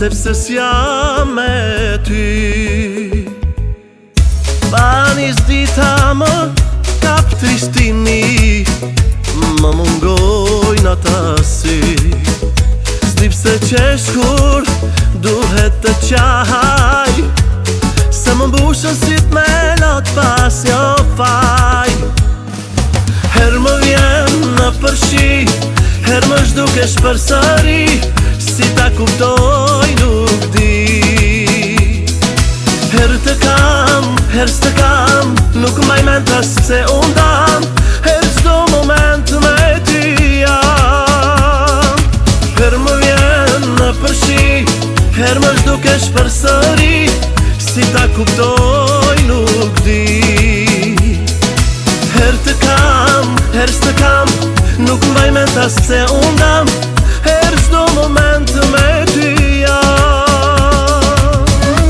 edhe pse s'jam me ty. Banis dita më kap trishtini, më mungojnë ata sy. S'di pse qesh kur duhet të qaj, se më mbushën syt me lot pas jo faj. Her më vjen në përshi, her më zhdukesh përsëri, si ta kuptoj nuk di. Her të kam, her s'të kam, nuk maj mentas se unë dam, her çdo moment me ty jam. Her më vjen në përshi, her më zhdukesh përsëri, si ta kuptoj nuk di. Her të kam, her s'të kam, nuk mbaj mentas se unë dam, her çdo moment me ty jam.